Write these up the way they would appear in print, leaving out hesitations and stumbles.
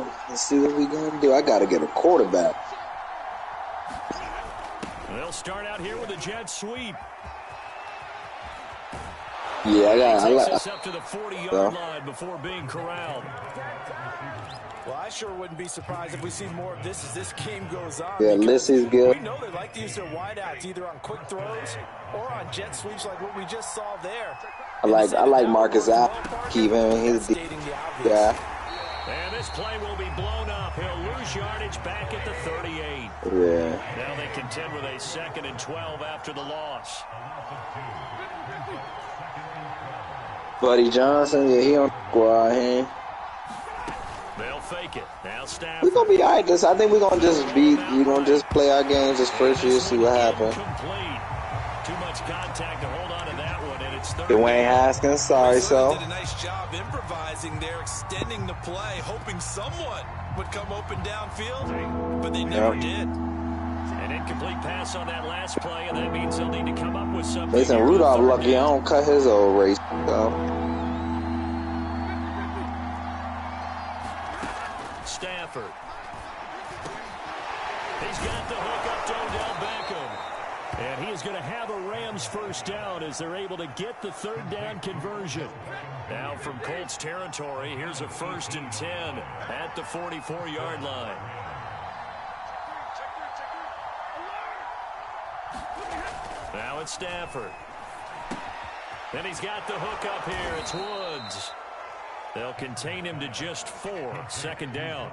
go. Let's see what we gonna do. I gotta get a quarterback. They'll start out here with a jet sweep. Yeah, I like this up to the 40-yard line before being corralled. Well, I sure wouldn't be surprised if we see more of this as this game goes on. Yeah, Lissy's good. We know they like to use their wideouts either on quick throws or on jet sweeps like what we just saw there. I like Marcus out. Keep him in his guy. And this play will be blown up. He'll lose yardage back at the 38. Yeah. Now they contend with a 2nd and 12 after the loss. Buddy Johnson, yeah, he on the squad here. They'll fake it. Now Stafford. We're gonna be alright. I think we're gonna just play our games this first year, see what happens. Too much contact to hold on to that one, and it's 3rd. Dwayne Haskins, sorry, so. Did a nice job improvising there, extending the play, hoping someone would come open downfield, but they never did. An incomplete pass on that last play, and that means they'll need to come up with something. Mason Rudolph lucky I don't cut his old race, so. Stafford. He's got the hook up to Odell Beckham. And he is going to have a Rams first down as they're able to get the 3rd down conversion. Now from Colts territory, here's a 1st and 10 at the 44-yard line. Now it's Stafford. And he's got the hook up here. It's Woods. They'll contain him to just 4. 2nd down.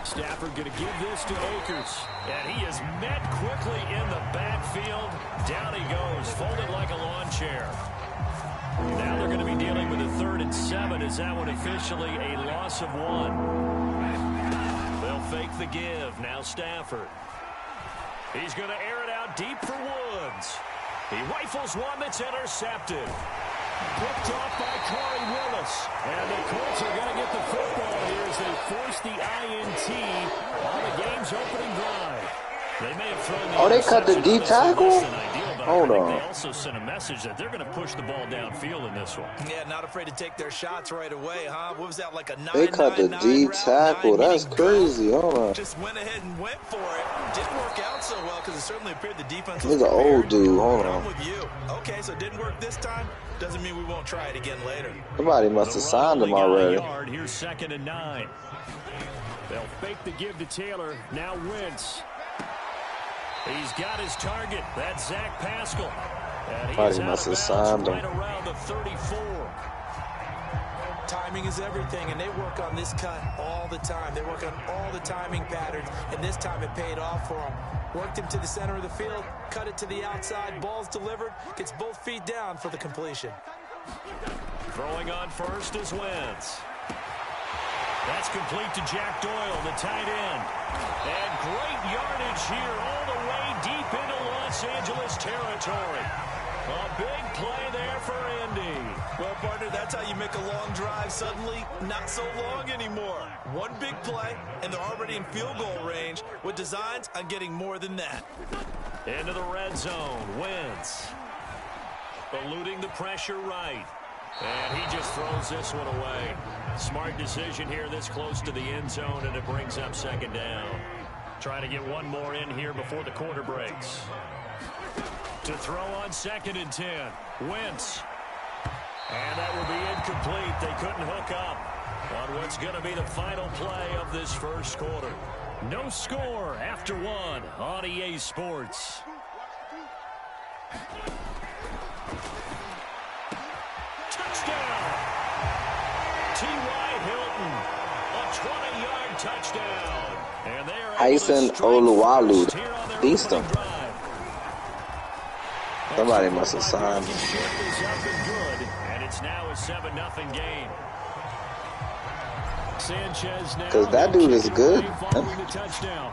Stafford going to give this to Akers. And he is met quickly in the backfield. Down he goes, folded like a lawn chair. Now they're going to be dealing with a 3rd and 7. Is that one officially a loss of 1? They'll fake the give. Now Stafford. He's going to air it out deep for Woods. He rifles one that's intercepted. Picked off by Corey Willis. And the Colts are going to get the football here as they force the INT on the game's opening drive. They may have thrown the they cut the D tackle? Hold on. They also sent a message that they're going to push the ball downfield in this one. Yeah, not afraid to take their shots right away, huh? What was that, like a 9-9-9 They cut the D tackle. That's crazy. Hold on. Just went ahead and went for it. Didn't work out so well because it certainly appeared the defense was prepared. He's an old dude. Hold on. I'm with you. Okay, so it didn't work this time. Doesn't mean we won't try it again later. Somebody must have signed him already. Here's 2nd and 9. They'll fake the give to Taylor. Now Wentz. He's got his target. That's Zach Pascal. And he's must have signed him. Right around the 34. Timing is everything, and they work on this cut all the time. They work on all the timing patterns, and this time it paid off for them. Worked him to the center of the field, cut it to the outside, ball's delivered, gets both feet down for the completion. Throwing on first is Wentz. That's complete to Jack Doyle, the tight end. And great yardage here all the way deep into Los Angeles territory. A big play there for Indy. Well, partner, that's how you make a long drive suddenly not so long anymore. One big play, and they're already in field goal range with designs on getting more than that. Into the red zone, Wentz. Eluding the pressure right. And he just throws this one away. Smart decision here this close to the end zone, and it brings up 2nd down. Trying to get one more in here before the quarter breaks. To throw on 2nd and 10. Wentz. And that will be incomplete. They couldn't hook up on what's going to be the final play of this first quarter. No score after 1 on EA Sports. Touchdown! T.Y. Hilton. A 20-yard touchdown. And they are Tyson Oluwalu. Beaston. Somebody must have signed him. And it's now a 7-0 game. Sanchez now. Because that dude is good. Following the touchdown.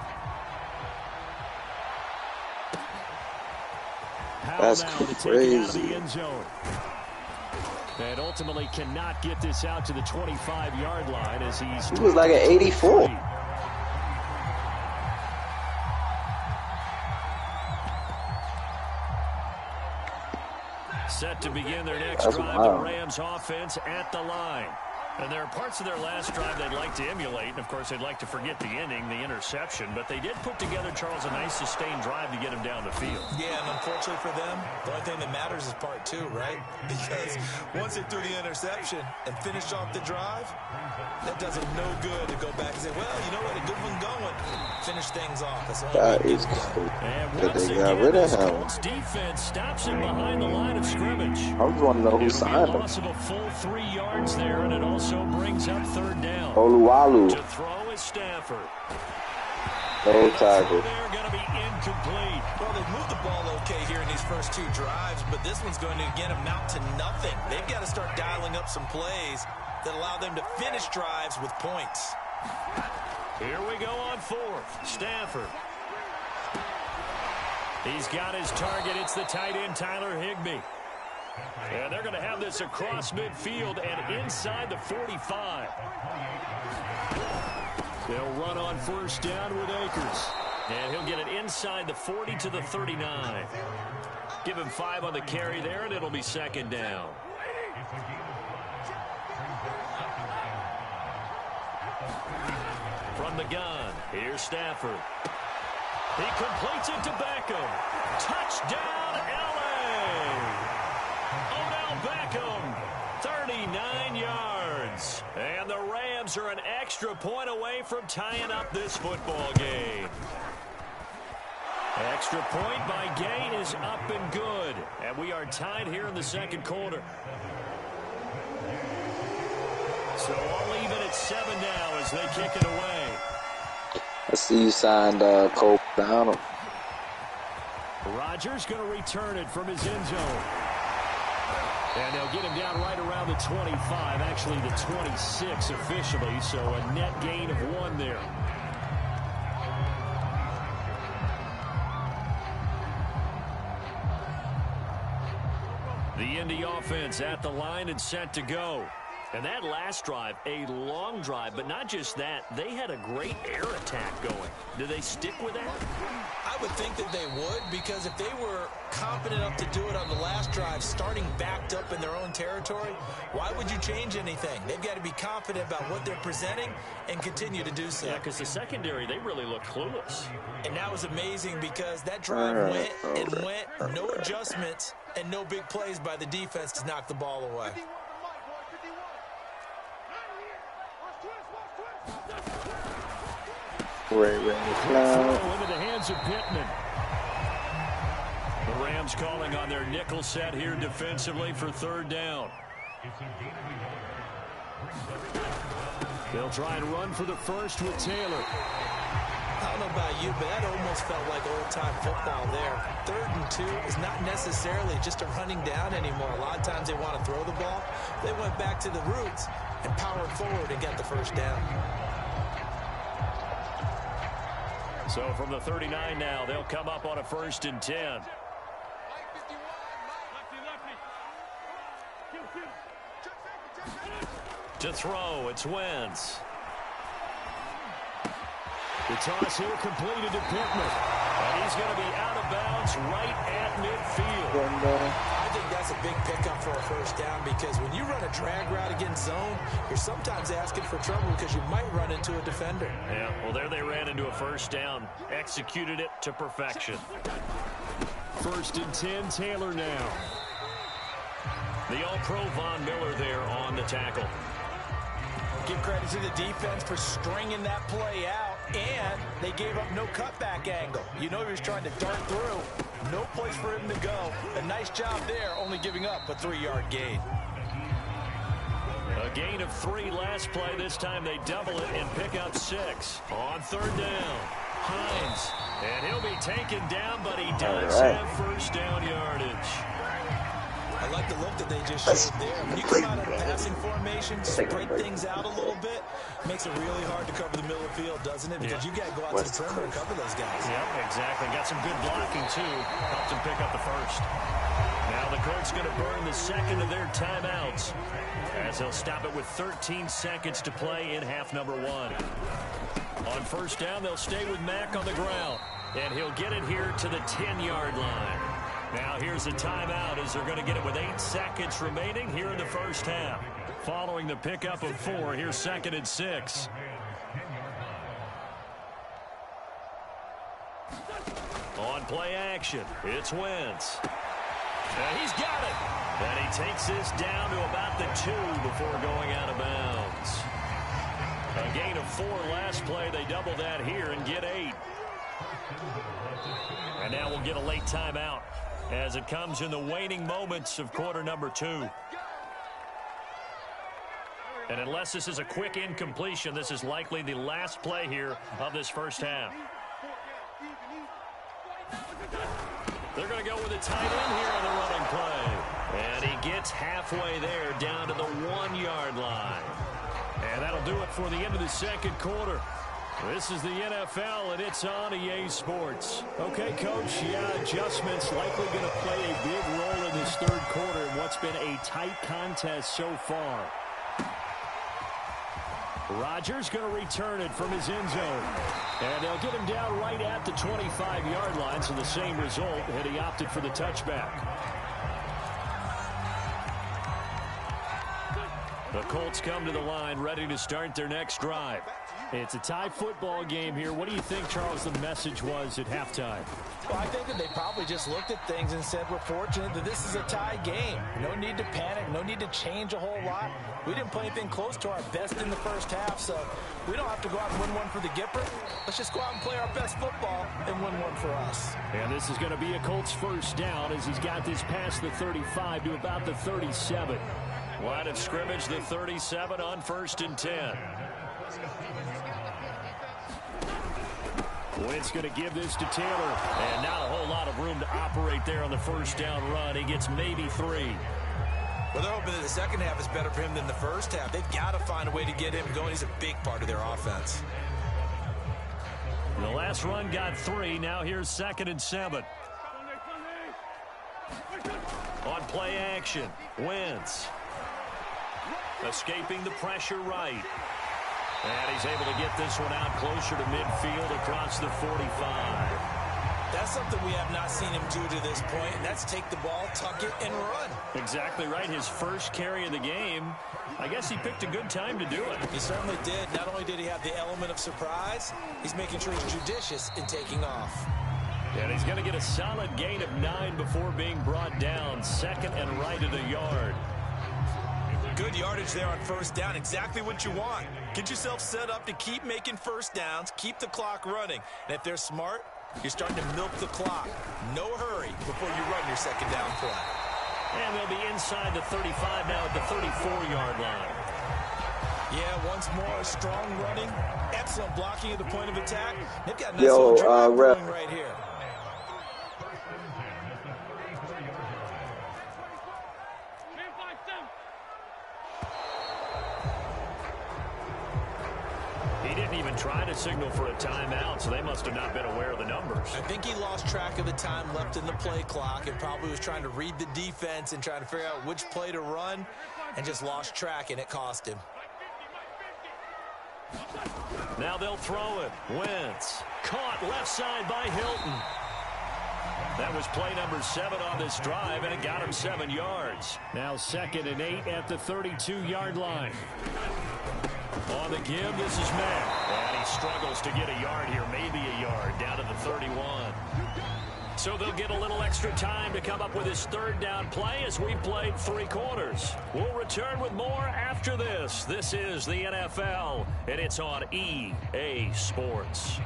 That's crazy. And ultimately cannot get this out to the 25-yard line as he was like an 84. Set to begin their next That's drive, wild. the Rams offense at the line. And there are parts of their last drive they'd like to emulate. And, of course, they'd like to forget the ending, the interception. But they did put together, Charles, a nice sustained drive to get him down the field. Yeah, and unfortunately for them, the only thing that matters is part two, right? Because once they threw the interception and finished off the drive, that does them no good to go back and say, well, you know what, a good one going. Finish things off. That's the only way That to is get it done. And that once they got again, rid of this him. Colts defense stops him behind the line of scrimmage. I just want to know who It'll be a signed him. loss of a full 3 yards there, and it also brings up third down. Oluwalu. To throw is Stafford. No tackle. They're going to be incomplete. Well, they've moved the ball okay here in these first two drives, but this one's going to, again, amount to nothing. They've got to start dialing up some plays that allow them to finish drives with points. Here we go on fourth. Stafford. He's got his target. It's the tight end, Tyler Higbee. And they're going to have this across midfield and inside the 45. They'll run on first down with Akers. And he'll get it inside the 40 to the 39. Give him 5 on the carry there, and it'll be second down. From the gun, here's Stafford. He completes it to Beckham. Touchdown, L.A. Odell Beckham, 39 yards. And the Rams are an extra point away from tying up this football game. Extra point by Gay is up and good. And we are tied here in the second quarter. So all even at 7 now as they kick it away. I see you signed Cole Donald. Rodgers going to return it from his end zone. And they'll get him down right around the 25, actually the 26 officially, so a net gain of 1 there. The Indy offense at the line and set to go. And that last drive, a long drive, but not just that. They had a great air attack going. Do they stick with that? I would think that they would, because if they were confident enough to do it on the last drive, starting backed up in their own territory, why would you change anything? They've got to be confident about what they're presenting and continue to do so. Yeah, because the secondary, they really look clueless. And that was amazing because that drive went and went, no adjustments, and no big plays by the defense to knock the ball away. Ray Into the hands of Pittman. The Rams calling on their nickel set here defensively for third down. They'll try and run for the first with Taylor. I don't know about you, but that almost felt like old-time football there. 3rd and 2 is not necessarily just a running down anymore. A lot of times they want to throw the ball. They went back to the roots and powered forward and got the first down. So from the 39 now, they'll come up on a 1st and 10. To throw, it's Wentz. The toss here completed to Pittman. And he's going to be out of bounds right at midfield. I think that's a big pickup for a first down, because when you run a drag route against zone, you're sometimes asking for trouble because you might run into a defender. Yeah, well, there they ran into a first down. Executed it to perfection. 1st and 10, Taylor now. The All-Pro Von Miller there on the tackle. Give credit to the defense for stringing that play out, and they gave up no cutback angle. You know he was trying to dart through. No place for him to go. A nice job there, only giving up a 3-yard gain. A gain of 3 last play. This time they double it and pick up 6. On 3rd down, Hines. And he'll be taken down, but he does have first down yardage. I like the look that they just showed there. When you come out of a passing formation, spread things out a little bit, makes it really hard to cover the middle of the field, doesn't it? Because you got to go out to the perimeter and cover those guys. Yep, exactly. Got some good blocking, too. Helped him pick up the first. Now the Colts going to burn the second of their timeouts, as they'll stop it with 13 seconds to play in half number 1. On first down, they'll stay with Mack on the ground, and he'll get it here to the 10-yard line. Now here's a timeout as they're going to get it with 8 seconds remaining here in the first half. Following the pickup of 4, here's 2nd and 6. On play action, it's Wentz. And he's got it. And he takes this down to about the 2 before going out of bounds. A gain of 4 last play. They double that here and get 8. And now we'll get a late timeout as it comes in the waning moments of quarter number 2. And unless this is a quick incompletion, this is likely the last play here of this first half. They're going to go with a tight end here on the running play. And he gets halfway there down to the 1-yard line. And that'll do it for the end of the second quarter. This is the NFL, and it's on EA Sports. Okay, Coach, adjustments likely going to play a big role in this third quarter in what's been a tight contest so far. Rodgers going to return it from his end zone. And they'll get him down right at the 25-yard line, so the same result, and he opted for the touchback. The Colts come to the line, ready to start their next drive. It's a tie football game here. What do you think, Charles, the message was at halftime? Well, I think that they probably just looked at things and said, we're fortunate that this is a tie game. No need to panic, no need to change a whole lot. We didn't play anything close to our best in the first half, so we don't have to go out and win one for the Gipper. Let's just go out and play our best football and win one for us. And this is going to be a Colts first down as he's got this past the 35 to about the 37. Line of scrimmage, the 37 on 1st and 10. Wentz going to give this to Taylor. And not a whole lot of room to operate there on the first down run. He gets maybe 3. Well, they're hoping that the second half is better for him than the first half. They've got to find a way to get him going. He's a big part of their offense. The last run got 3. Now here's 2nd and 7. On play action, Wentz. Escaping the pressure right. And he's able to get this one out closer to midfield across the 45. That's something we have not seen him do to this point, and that's take the ball, tuck it, and run. Exactly right. His first carry of the game. I guess he picked a good time to do it. He certainly did. Not only did he have the element of surprise, he's making sure he's judicious in taking off. And he's going to get a solid gain of 9 before being brought down. 2nd and right at a yard. Good yardage there on first down. Exactly what you want. Get yourself set up to keep making first downs, keep the clock running. And if they're smart, you're starting to milk the clock. No hurry before you run your second down play. And they'll be inside the 35 now at the 34-yard line. Yeah, once more, strong running, excellent blocking at the point of attack. They've got a nice little drive going right here. Trying to signal for a timeout, so they must have not been aware of the numbers. I think he lost track of the time left in the play clock and probably was trying to read the defense and trying to figure out which play to run and just lost track, and it cost him. Now they'll throw it. Wentz caught left side by Hilton. That was play number 7 on this drive, and it got him 7 yards. Now 2nd and 8 at the 32-yard line. On the give, this is Mack. And he struggles to get a yard here, maybe a yard, down to the 31. So they'll get a little extra time to come up with his 3rd down play as we've played 3 quarters. We'll return with more after this. This is the NFL, and it's on EA Sports.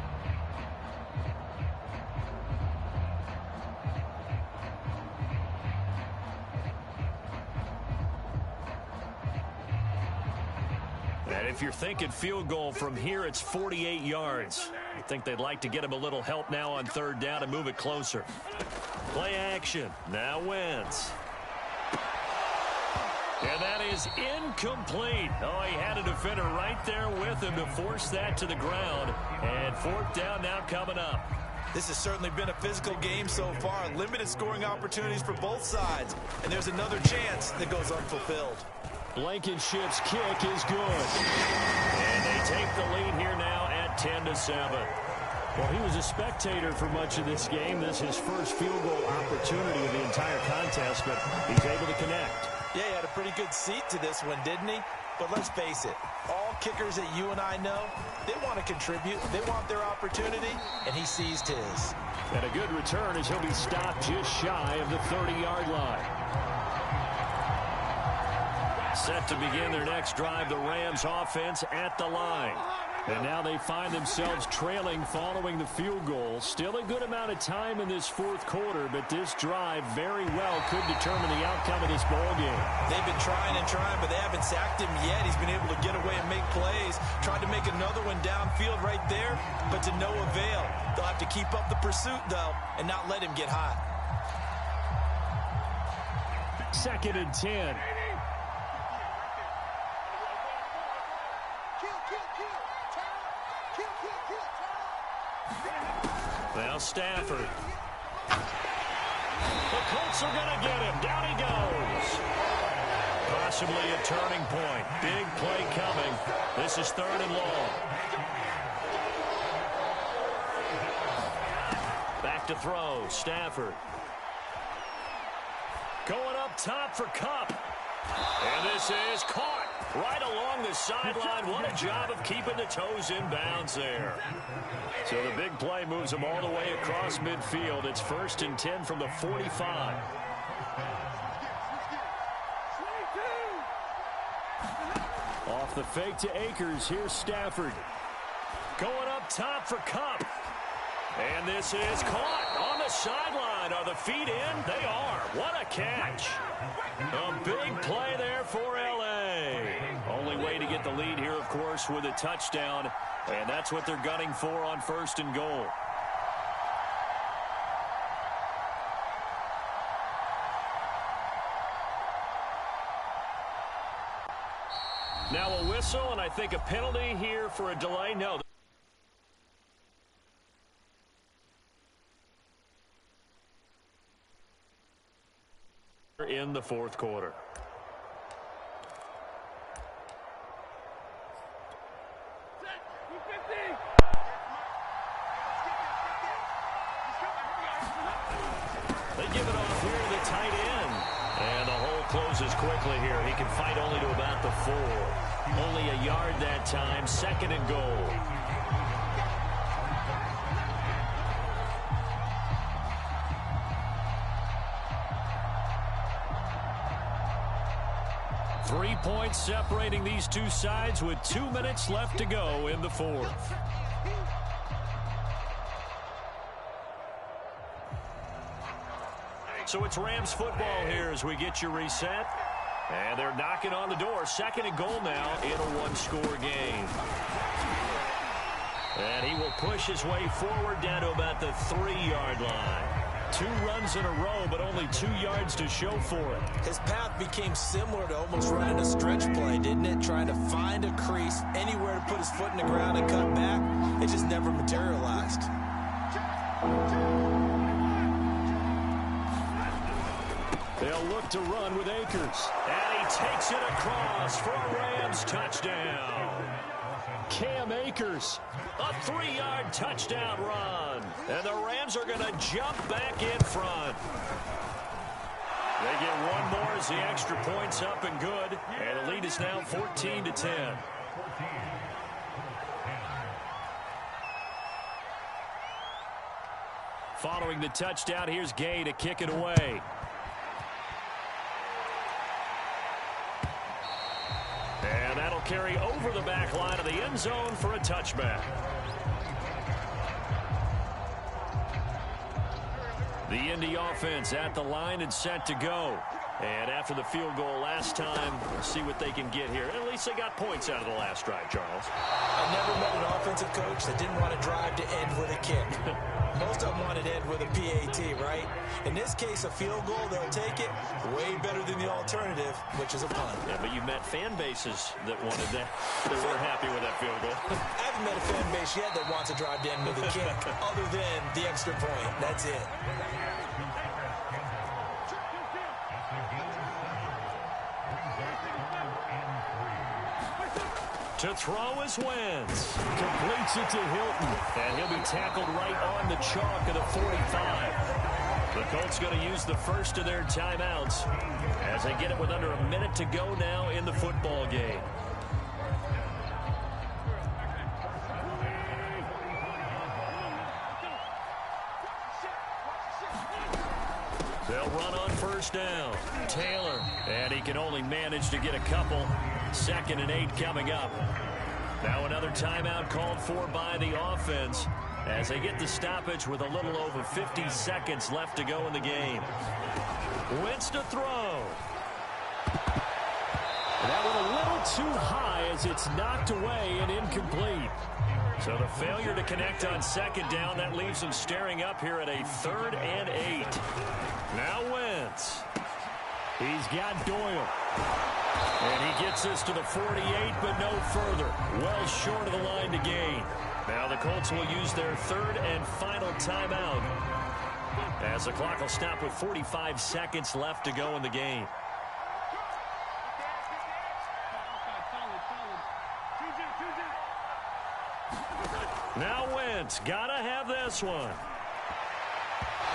And if you're thinking field goal from here, it's 48 yards. I think they'd like to get him a little help now on 3rd down and move it closer. Play action. Now Wentz. And that is incomplete. Oh, he had a defender right there with him to force that to the ground. And 4th down now coming up. This has certainly been a physical game so far. Limited scoring opportunities for both sides. And there's another chance that goes unfulfilled. Blankenship's kick is good. And they take the lead here now at 10-7. Well, he was a spectator for much of this game. This is his first field goal opportunity of the entire contest, but he's able to connect. Yeah, he had a pretty good seat to this one, didn't he? But let's face it, all kickers that you and I know, they want to contribute. They want their opportunity, and he seized his. And a good return as he'll be stopped just shy of the 30-yard line. Set to begin their next drive, the Rams offense at the line. And now they find themselves trailing following the field goal. Still a good amount of time in this fourth quarter, but this drive very well could determine the outcome of this ball game. They've been trying and trying, but they haven't sacked him yet. He's been able to get away and make plays. Tried to make another one downfield right there, but to no avail. They'll have to keep up the pursuit, though, and not let him get hot. 2nd and 10. Now Stafford. The Colts are going to get him. Down he goes. Possibly a turning point. Big play coming. This is 3rd and long. Back to throw. Stafford. Going up top for Kupp. And this is caught right along the sideline. What a job of keeping the toes in bounds there. So the big play moves them all the way across midfield. It's 1st and 10 from the 45. Off the fake to Akers. Here's Stafford. Going up top for Kupp. And this is caught on the sideline. Are the feet in? They are. What a catch. A big play there for L.A. Only way to get the lead here, of course, with a touchdown. And that's what they're gunning for on 1st and goal. Now a whistle, and I think a penalty here for a delay. No. In the fourth quarter. They give it off here to the tight end. And the hole closes quickly here. He can fight only to about the 4. Only a yard that time. 2nd and goal. Three points separating these two sides with 2 minutes left to go in the fourth. So it's Rams football here as we get you reset. And they're knocking on the door. 2nd and goal now in a one-score game. And he will push his way forward down to about the 3-yard line. 2 runs in a row, but only 2 yards to show for it. His path became similar to almost running a stretch play, didn't it? Trying to find a crease, anywhere to put his foot in the ground and cut back. It just never materialized. They'll look to run with Akers. And he takes it across for a Rams touchdown. Cam Akers, a 3-yard touchdown run. And the Rams are going to jump back in front. They get one more as the extra point's up and good. And the lead is now 14-10. Following the touchdown, here's Gay to kick it away. And that'll carry over the back line of the end zone for a touchback. The Indy offense at the line and set to go. And after the field goal last time, we'll see what they can get here. At least they got points out of the last drive, Charles. I never met an offensive coach that didn't want to drive to end with a kick. Most of them wanted to end with a PAT, right? In this case, a field goal, they'll take it. Way better than the alternative, which is a punt. Yeah, but you met fan bases that wanted that. They were happy with that field goal. I haven't met a fan base yet that wants to drive to end with a kick, other than the extra point. That's it. To throw is Wentz. Completes it to Hilton. And he'll be tackled right on the chalk of the 45. The Colts going to use the first of their timeouts as they get it with under a minute to go now in the football game. They'll run on first down. Taylor. And he can only manage to get a couple. 2nd and 8 coming up. Now another timeout called for by the offense as they get the stoppage with a little over 50 seconds left to go in the game. Wentz to throw. That one a little too high as it's knocked away and incomplete. So the failure to connect on 2nd down, that leaves them staring up here at a 3rd and 8. Now Wentz. He's got Doyle. And he gets this to the 48, but no further. Well short of the line to gain. Now the Colts will use their 3rd and final timeout as the clock will stop with 45 seconds left to go in the game. Now Wentz, gotta have this one.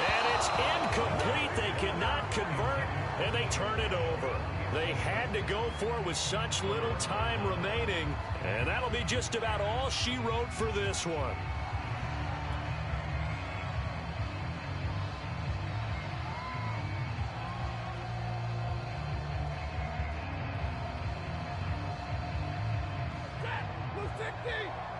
And it's incomplete. They cannot convert, and they turn it over. They had to go for it with such little time remaining, and that'll be just about all she wrote for this one. Set, 60.